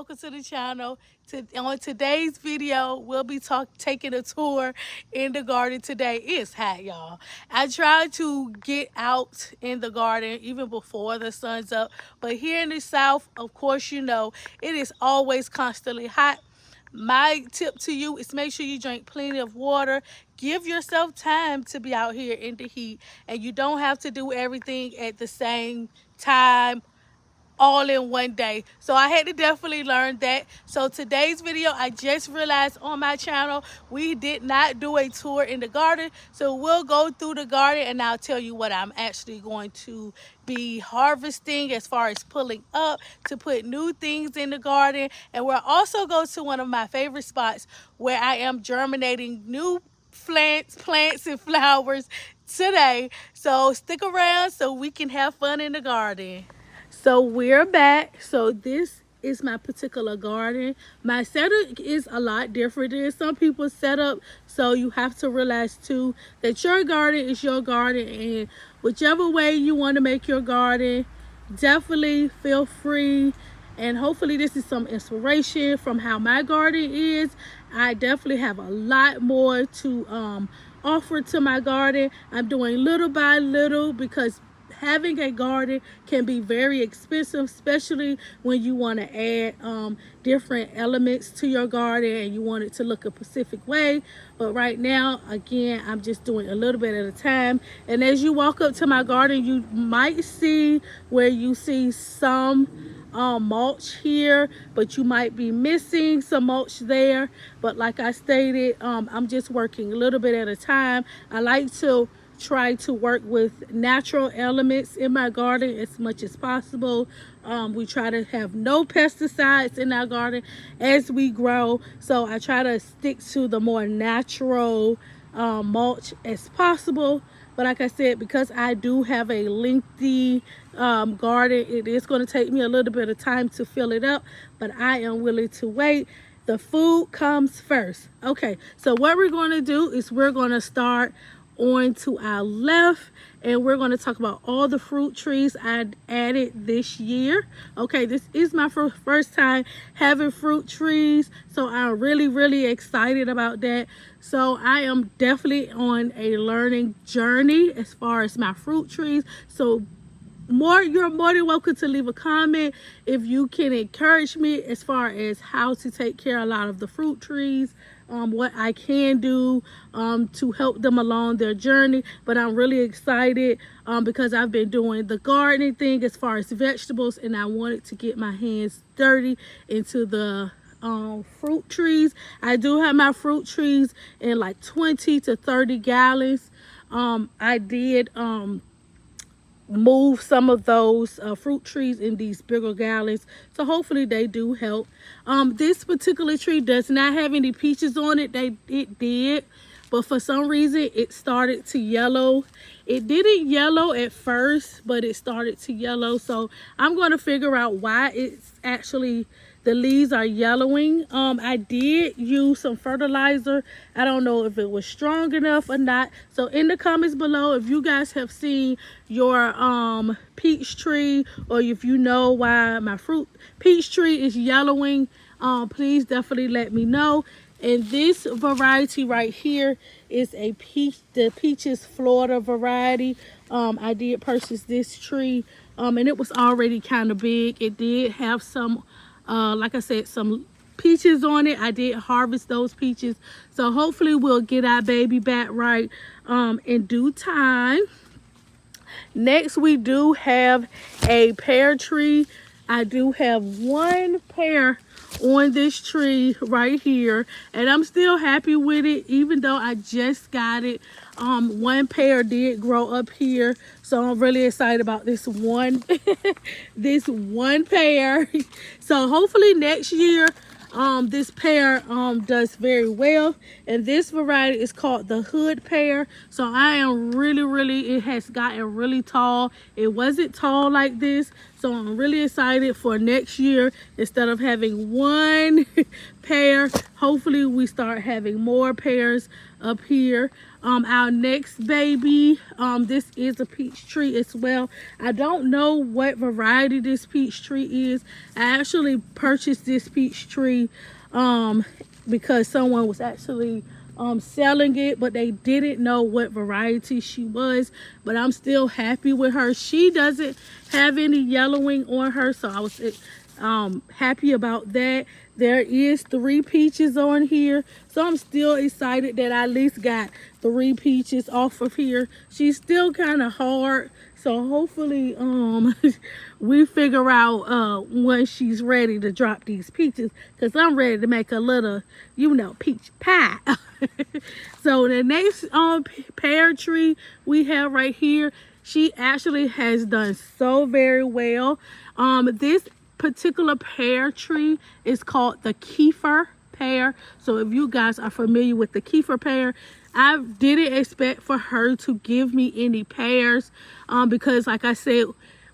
welcome to the channel. On today's video, we'll be taking a tour in the garden today. It's hot, y'all. I try to get out in the garden even before the sun's up, but here in the South, of course, you know, it is always constantly hot. My tip to you is make sure you drink plenty of water. Give yourself time to be out here in the heat, and you don't have to do everything at the same time all in one day. So I had to definitely learn that. So today's video, I just realized on my channel, we did not do a tour in the garden. So we'll go through the garden and I'll tell you what I'm actually going to be harvesting as far as pulling up to put new things in the garden. And we'll also go to one of my favorite spots where I am germinating new plants and flowers today. So stick around so we can have fun in the garden. So we're back. So this is my particular garden. My setup is a lot different than some people's setup. So you have to realize too that your garden is your garden, and whichever way you want to make your garden, definitely feel free. And hopefully this is some inspiration from how my garden is. I definitely have a lot more to offer to my garden. I'm doing little by little because having a garden can be very expensive, especially when you want to add different elements to your garden and you want it to look a specific way. But right now, again, I'm just doing a little bit at a time. And as you walk up to my garden, you might see where you see some mulch here, but you might be missing some mulch there. But like I stated, I'm just working a little bit at a time. I like to try to work with natural elements in my garden as much as possible. We try to have no pesticides in our garden as we grow, so I try to stick to the more natural mulch as possible. But like I said, because I do have a lengthy garden, it is going to take me a little bit of time to fill it up, but I am willing to wait. The food comes first. Okay, so what we're going to do is we're going to start on to our left, and we're going to talk about all the fruit trees I added this year. Okay, this is my first time having fruit trees, so I'm really excited about that. So I am definitely on a learning journey as far as my fruit trees. So you're more than welcome to leave a comment if you can encourage me as far as how to take care of a lot of the fruit trees, what I can do to help them along their journey. But I'm really excited because I've been doing the gardening thing as far as vegetables, and I wanted to get my hands dirty into the fruit trees. I do have my fruit trees in like 20 to 30 gallons. I did move some of those fruit trees in these bigger gallons, so hopefully they do help. This particular tree does not have any peaches on it. It did, but for some reason it started to yellow. It didn't yellow at first, but it started to yellow, so I'm going to figure out why it's actually the leaves are yellowing. I did use some fertilizer. I don't know if it was strong enough or not. So in the comments below, if you guys have seen your peach tree, or if you know why my peach tree is yellowing, please definitely let me know. And this variety right here is the Peaches Florida variety. I did purchase this tree, and it was already kind of big. It did have some like I said, some peaches on it. I did harvest those peaches, so hopefully we'll get our baby back right in due time. Next, we do have a pear tree. I do have one pear on this tree right here, and I'm still happy with it even though I just got it. One pear did grow up here, so I'm really excited about this one this one pear. So hopefully next year this pear does very well. And this variety is called the hood pear. So I am really, it has gotten really tall. It wasn't tall like this, so I'm really excited for next year. Instead of having one pear, hopefully we start having more pears up here. Our next baby, this is a peach tree as well. I don't know what variety this peach tree is. I actually purchased this peach tree because someone was actually selling it, but they didn't know what variety she was. But I'm still happy with her. She doesn't have any yellowing on her, so I was happy about that. There is 3 peaches on here, so I'm still excited that I at least got 3 peaches off of here. She's still kind of hard, so hopefully we figure out when she's ready to drop these peaches, because I'm ready to make a little, you know, peach pie. So the next pear tree we have right here, she actually has done so very well. This particular pear tree is called the Kiefer pear. So if you guys are familiar with the Kiefer pear, I didn't expect for her to give me any pears because, like I said,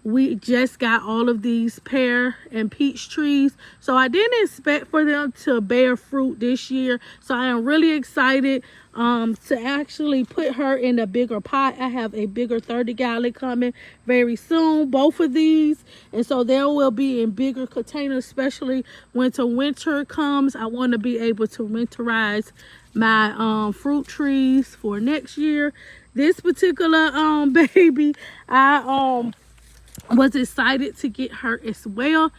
we just got all of these pear and peach trees, so I didn't expect for them to bear fruit this year. So I am really excited to actually put her in a bigger pot. I have a bigger 30-gallon coming very soon, both of these, and so they will be in bigger containers, especially when winter comes. I want to be able to winterize my fruit trees for next year. This particular baby, I was excited to get her as well.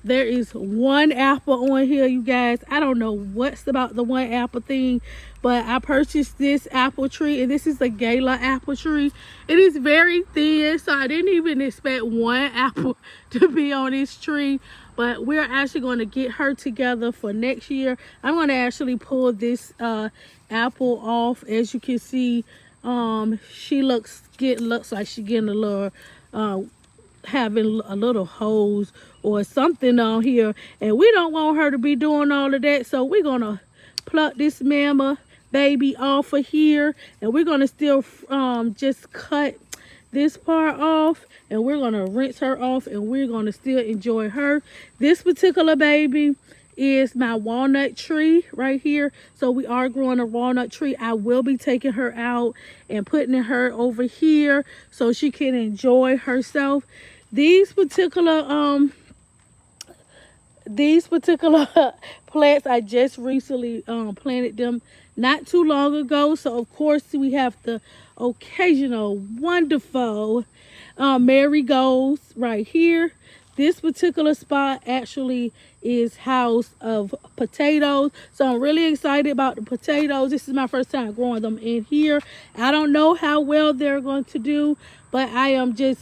There is 1 apple on here, you guys. I don't know what's about the 1 apple thing, but I purchased this apple tree, and this is the Gala apple tree. It is very thin, so I didn't even expect 1 apple to be on this tree, but we're actually going to get her together for next year. I'm going to actually pull this apple off. As you can see, she looks like she's getting a little having a little hose or something on here, and we don't want her to be doing all of that, so we're gonna pluck this mama baby off of here, and we're gonna still just cut this part off, and we're gonna rinse her off, and we're gonna still enjoy her. This particular baby is my walnut tree right here. So we are growing a walnut tree. I will be taking her out and putting her over here so she can enjoy herself. These particular plants, I just recently planted them not too long ago. So of course we have the occasional wonderful marigolds right here. This particular spot actually is house of potatoes, so I'm really excited about the potatoes. This is my first time growing them in here. I don't know how well they're going to do, but I am just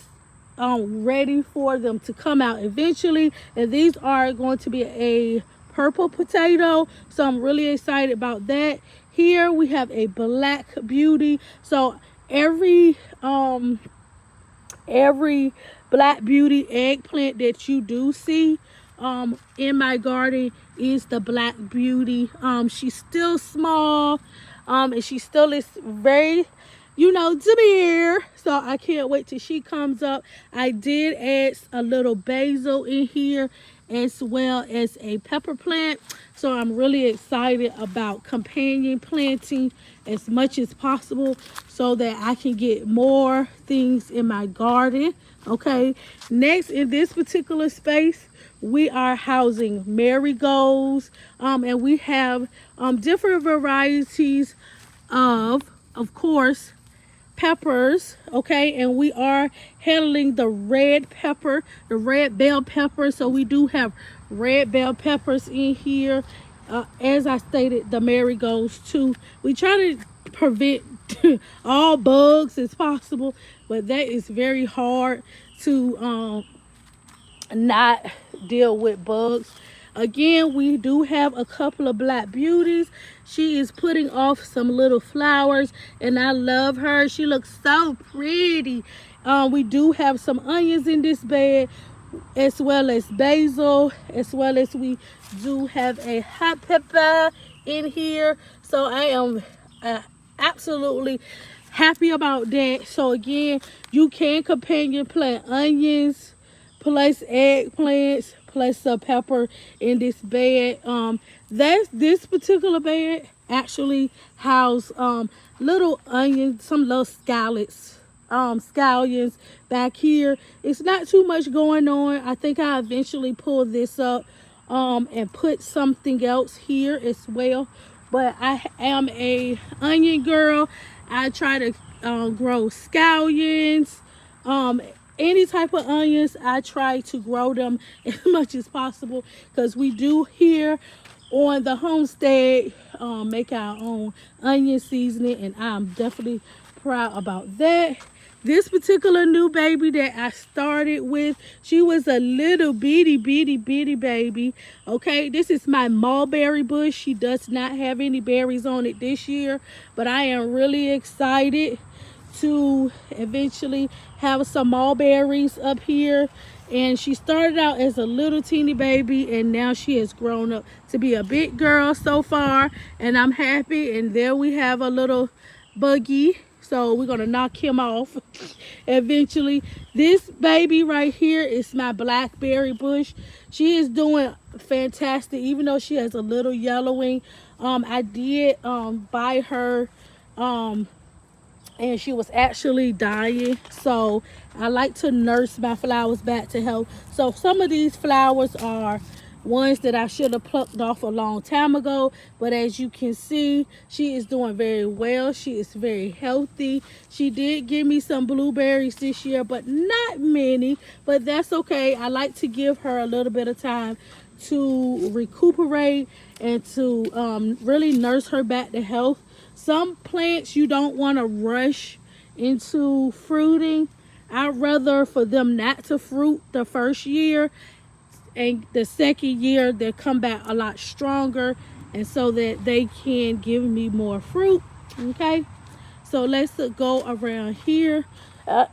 ready for them to come out eventually. And these are going to be a purple potato, so I'm really excited about that. Here we have a black beauty. So every black beauty eggplant that you do see in my garden is the black beauty. She's still small, and she still is very, you know, demure, so I can't wait till she comes up. I did add a little basil in here as well as a pepper plant, so I'm really excited about companion planting as much as possible so that I can get more things in my garden. Okay, next in this particular space we are housing marigolds, and we have different varieties of course peppers. Okay, and we are handling the red pepper, the red bell pepper. So we do have red bell peppers in here, as I stated, the marigolds too. We try to prevent all bugs as possible, but that is very hard to not deal with bugs. Again, we do have a couple of black beauties. She is putting off some little flowers, and I love her. She looks so pretty. We do have some onions in this bed, as well as basil, as well as we do have a hot pepper in here. So I am absolutely happy about that. So again, you can companion plant onions plus eggplants plus pepper in this bed. That's this particular bed actually house little onions, some little scallions back here. It's not too much going on. I think I eventually pull this up and put something else here as well. But I am a onion girl. I try to grow scallions, any type of onions. I try to grow them as much as possible, because we do here on the homestead make our own onion seasoning, and I'm definitely proud about that. This particular new baby that I started with, she was a little bitty baby. Okay, this is my mulberry bush. She does not have any berries on it this year, but I am really excited to eventually have some mulberries up here. And she started out as a little teeny baby, and now she has grown up to be a big girl so far, and I'm happy. And there we have a little buggy, so we're gonna knock him off eventually. This baby right here is my blackberry bush. She is doing fantastic, even though she has a little yellowing. I did buy her and she was actually dying, so I like to nurse my flowers back to health. So some of these flowers are ones that I should have plucked off a long time ago, but as you can see, she is doing very well. She is very healthy. She did give me some blueberries this year, but not many, but that's okay. I like to give her a little bit of time to recuperate and to really nurse her back to health. Some plants you don't want to rush into fruiting. I'd rather for them not to fruit the first year, and the second year they come back a lot stronger, and so that they can give me more fruit. Okay, so let's go around here.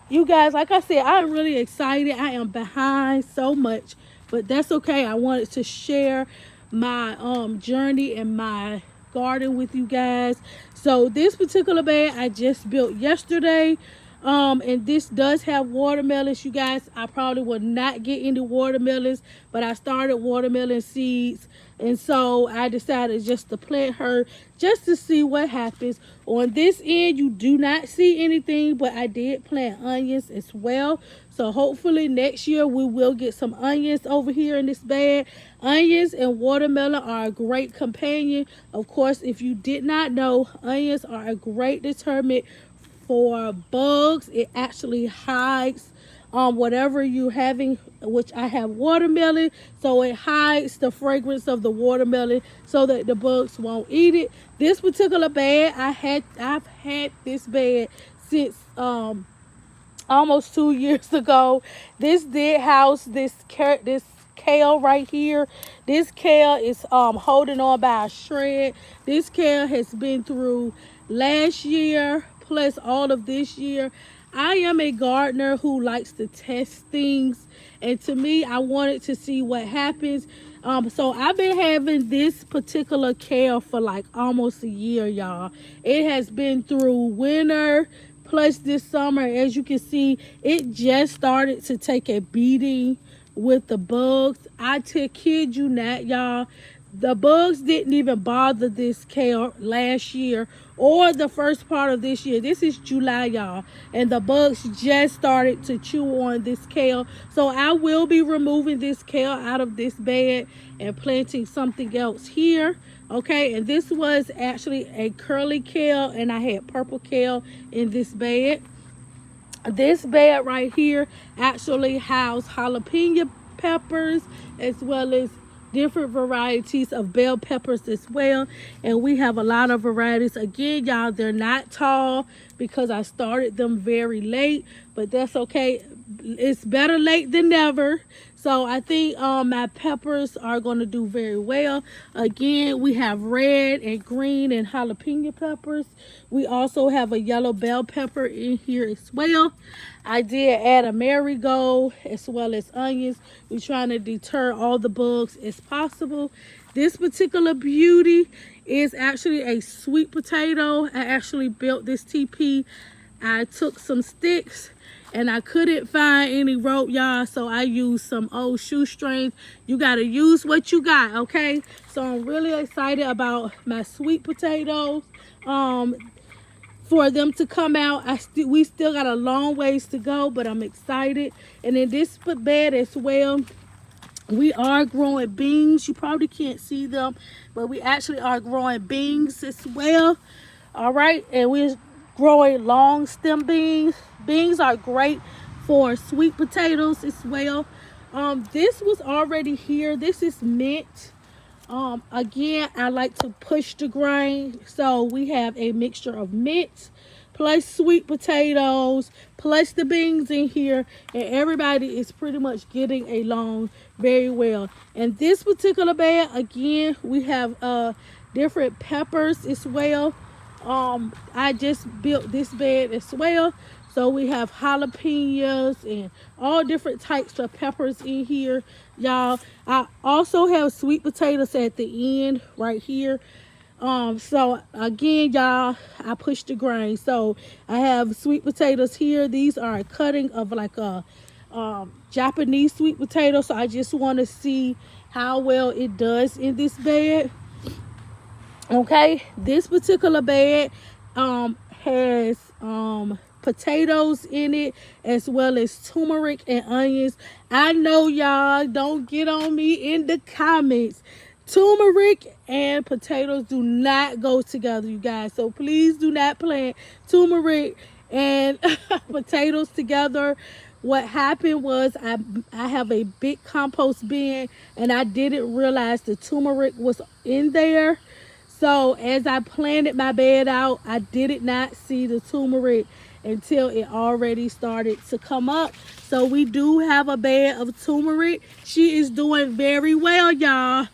You guys, like I said, I'm really excited. I am behind so much, but that's okay. I wanted to share my journey and my garden with you guys. So this particular bed I just built yesterday, and this does have watermelons. You guys, I probably will not get into watermelons, but I started watermelon seeds, and so I decided just to plant her just to see what happens. On this end you do not see anything, but I did plant onions as well, so hopefully next year we will get some onions over here in this bed. Onions and watermelon are a great companion. Of course, if you did not know, onions are a great deterrent for bugs. It actually hides whatever you having, which I have watermelon, so it hides the fragrance of the watermelon so that the bugs won't eat it. This particular bed I've had this bed since almost 2 years ago. This did house this kale right here. This kale is holding on by a shred. This kale has been through last year plus all of this year. I am a gardener who likes to test things, and to me, I wanted to see what happens. So I've been having this particular kale for like almost a year, y'all. It has been through winter plus this summer. As you can see, it just started to take a beating with the bugs. I kid you not, y'all. The bugs didn't even bother this kale last year or the first part of this year. This is July, y'all, and the bugs just started to chew on this kale. So I will be removing this kale out of this bed and planting something else here. Okay, and this was actually a curly kale, and I had purple kale in this bed. This bed right here actually housed jalapeno peppers as well as different varieties of bell peppers as well, and we have a lot of varieties. Again, y'all, they're not tall because I started them very late, but that's okay. It's better late than never. So I think my peppers are going to do very well. Again, we have red and green and jalapeno peppers. We also have a yellow bell pepper in here as well. I did add a marigold as well as onions. We're trying to deter all the bugs as possible. This particular beauty is actually a sweet potato. I actually built this TP. I took some sticks and I couldn't find any rope, y'all, so I used some old shoestrings. You got to use what you got, okay? So I'm really excited about my sweet potatoes. For them to come out, we still got a long ways to go, but I'm excited. And in this bed as well, we are growing beans. You probably can't see them, but we actually are growing beans as well. All right, and we're growing long stem beans. Beans are great for sweet potatoes as well. This was already here. This is mint. Again, I like to push the grain, so we have a mixture of mint plus sweet potatoes plus the beans in here, and everybody is pretty much getting along very well. And this particular bed, again, we have different peppers as well. I just built this bed as well, so we have jalapenos and all different types of peppers in here, y'all. I also have sweet potatoes at the end right here. So again, y'all, I push the grain. So I have sweet potatoes here. These are a cutting of like a Japanese sweet potato. So I just want to see how well it does in this bed. Okay, this particular bed has potatoes in it, as well as turmeric and onions. I know y'all don't get on me in the comments. Turmeric and potatoes do not go together, you guys. So please do not plant turmeric and potatoes together. What happened was I have a big compost bin, and I didn't realize the turmeric was in there. So as I planted my bed out, I did not see the turmeric until it already started to come up. So we do have a bed of turmeric. She is doing very well, y'all.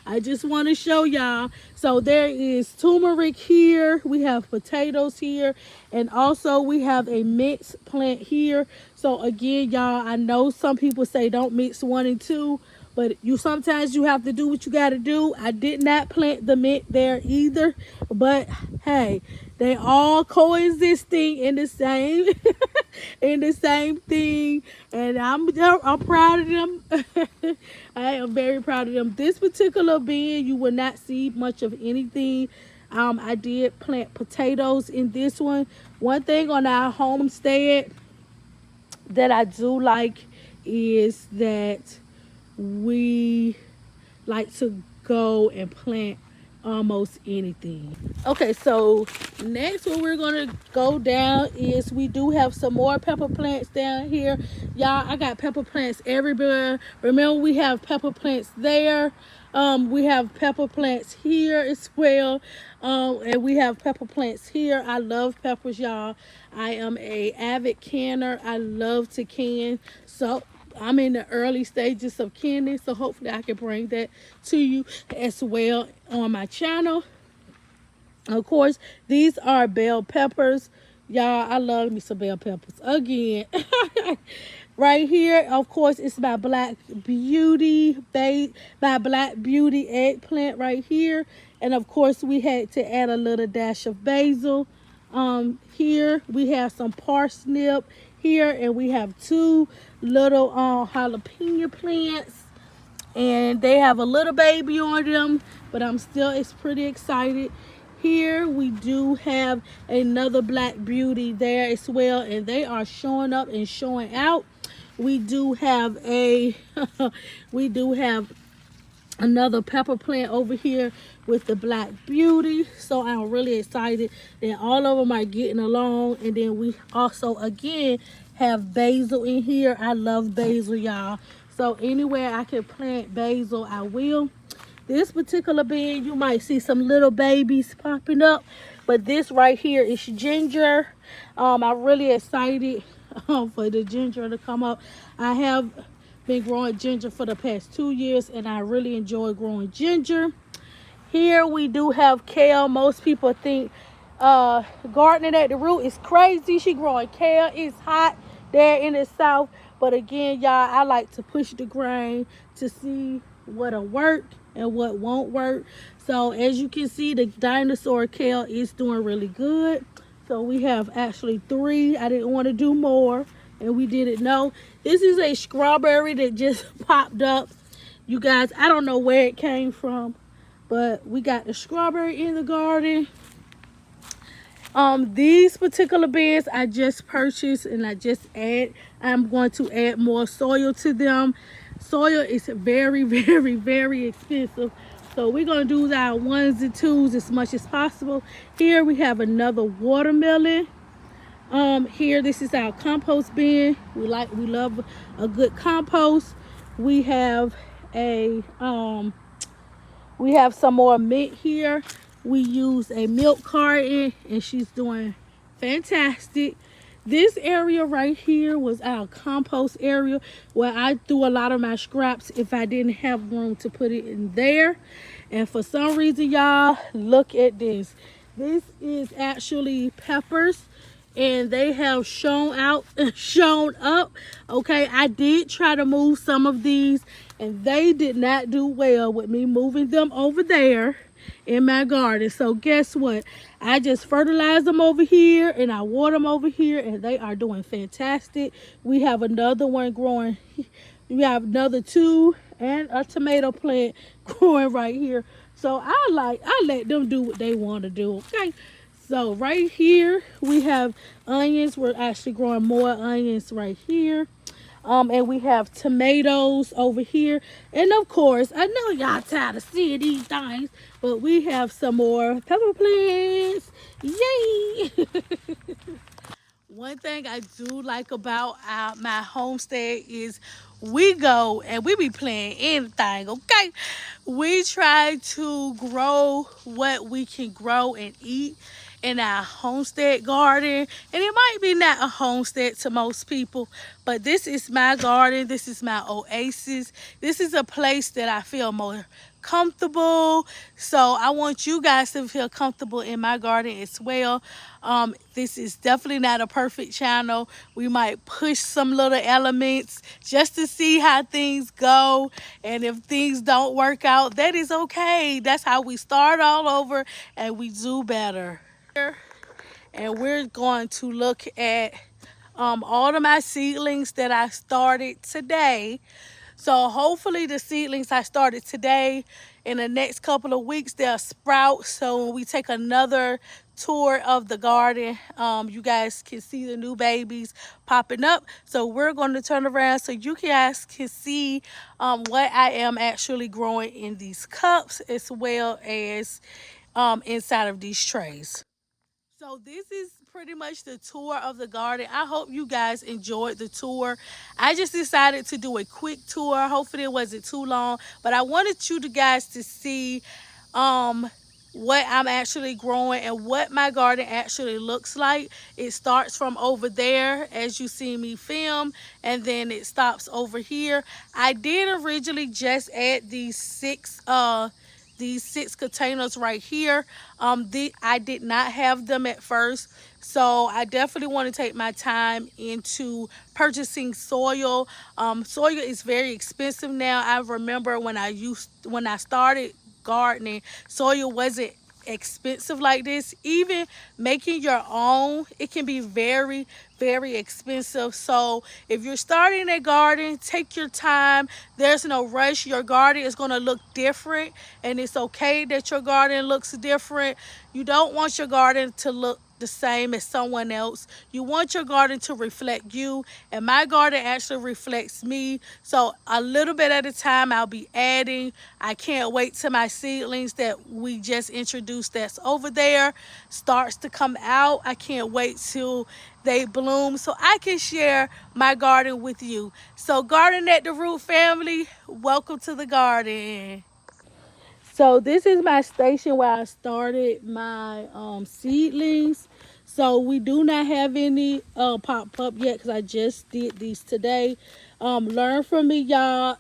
I just want to show y'all. So there is turmeric here. We have potatoes here. And also we have a mint plant here. So again, y'all, I know some people say don't mix 1 and 2. But sometimes you have to do what you got to do. I did not plant the mint there either. But hey, they all coexisting in the same in the same thing. And I'm proud of them. I am very proud of them. This particular bin, you will not see much of anything. I did plant potatoes in this one. One thing on our homestead that I do like is that we like to go and plant almost anything. Okay, so next what we're gonna go down is we do have some more pepper plants down here, y'all. I got pepper plants everywhere. Remember, we have pepper plants there. We have pepper plants here as well, and we have pepper plants here. I love peppers, y'all. I am a avid canner. I love to can, so I'm in the early stages of canning, so hopefully I can bring that to you as well on my channel. Of course, these are bell peppers. Y'all, I love me some bell peppers. Again, right here, of course, it's my Black Beauty eggplant right here. And of course, we had to add a little dash of basil. Here we have some parsnip here, and we have 2 little jalapeno plants, and they have a little baby on them, but it's pretty excited. Here we do have another Black Beauty there as well, and they are showing up and showing out. We do have another pepper plant over here with the Black Beauty. So I'm really excited that all of them are getting along. And then we also again have basil in here. I love basil, y'all. So anywhere I can plant basil, I will. This particular bin, you might see some little babies popping up, but this right here is ginger. I'm really excited for the ginger to come up. I have been growing ginger for the past 2 years, and I really enjoy growing ginger. Here we do have kale. Most people think gardening at the root is crazy. She growing kale. It's hot there in the south, but again, y'all, I like to push the grain to see what'll work and what won't work. So as you can see, the dinosaur kale is doing really good. So we have actually 3. I didn't want to do more, and we didn't know. This is a strawberry that just popped up. You guys, I don't know where it came from, but we got the strawberry in the garden. These particular beds I just purchased, and I'm going to add more soil to them. Soil is very, very, very expensive. So we're going to do our 1s and 2s as much as possible. Here we have another watermelon. Here, this is our compost bin. We love a good compost. We have we have some more mint here. We use a milk carton, and she's doing fantastic. This area right here was our compost area where I threw a lot of my scraps if I didn't have room to put it in there. And for some reason, y'all, look at this. This is actually peppers, and they have shown up. Okay, I did try to move some of these, and they did not do well with me moving them over there in my garden. So guess what? I just fertilize them over here, and I water them over here, and they are doing fantastic. We have another one growing. We have another 2 and a tomato plant growing right here. So I let them do what they want to do. Okay. So right here we have onions. We're actually growing more onions right here. And we have tomatoes over here. And of course, I know y'all tired of seeing these things, but we have some more pepper plants. Yay! One thing I do like about my homestead is we go and we be playing anything, okay? We try to grow what we can grow and eat in our homestead garden. And it might be not a homestead to most people, but this is my garden. This is my oasis. This is a place that I feel more comfortable. So I want you guys to feel comfortable in my garden as well. This is definitely not a perfect channel. We might push some little elements just to see how things go. And if things don't work out, that is okay. That's how we start all over and we do better. And we're going to look at all of my seedlings that I started today. So hopefully the seedlings I started today, in the next couple of weeks, they'll sprout. So when we take another tour of the garden, you guys can see the new babies popping up. So we're going to turn around so you guys can see what I am actually growing in these cups, as well as inside of these trays. So this is pretty much the tour of the garden. I hope you guys enjoyed the tour. I just decided to do a quick tour. Hopefully it wasn't too long, but I wanted you guys to see what I'm actually growing and what my garden actually looks like. It starts from over there as you see me film, and then it stops over here. I did originally just add these six containers right here. I did not have them at first, so I definitely want to take my time into purchasing soil. Soil is very expensive now. I remember when I started gardening, soil wasn't expensive like this. Even making your own, it can be very, very expensive. So if you're starting a garden, take your time. There's no rush. Your garden is going to look different, and it's okay that your garden looks different. You don't want your garden to look the same as someone else. You want your garden to reflect you, and my garden actually reflects me. So a little bit at a time I'll be adding. I can't wait till my seedlings that we just introduced that's over there starts to come out. I can't wait till they bloom so I can share my garden with you. So Garden at the Root family, welcome to the garden. So this is my station where I started my seedlings. So we do not have any pop up yet because I just did these today. Learn from me, y'all.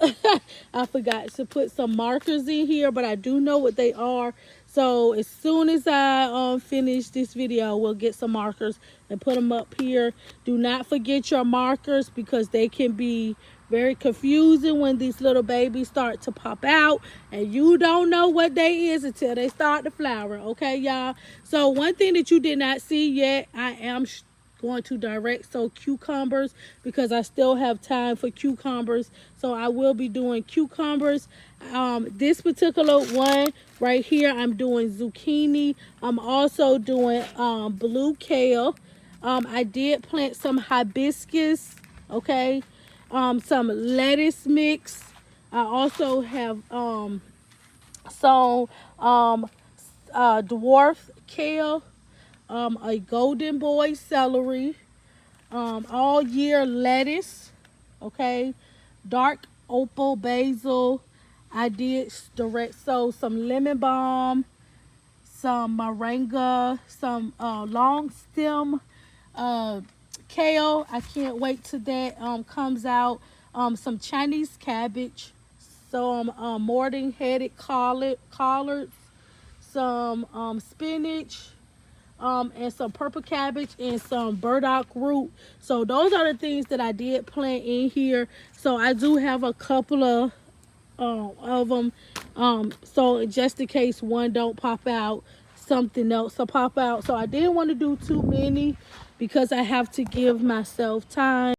I forgot to put some markers in here, but I do know what they are. So as soon as I finish this video, we'll get some markers and put them up here. Do not forget your markers because they can be Very confusing when these little babies start to pop out and you don't know what they is until they start to flower. Okay, y'all. So one thing that you did not see yet, I am going to direct sow cucumbers because I still have time for cucumbers. So I will be doing cucumbers. This particular one right here, I'm doing zucchini. I'm also doing blue kale. I did plant some hibiscus. Okay, some lettuce mix. I also have some dwarf kale, a golden boy celery, all year lettuce, okay, dark opal basil. I did direct sow some lemon balm, some moringa, some long stem uh, kale. I can't wait till that comes out. Some Chinese cabbage, some morning headed collards, some spinach, and some purple cabbage and some burdock root. So those are the things that I did plant in here. So I do have a couple of them. So just in case one don't pop out, something else will pop out. So I didn't want to do too many because I have to give myself time.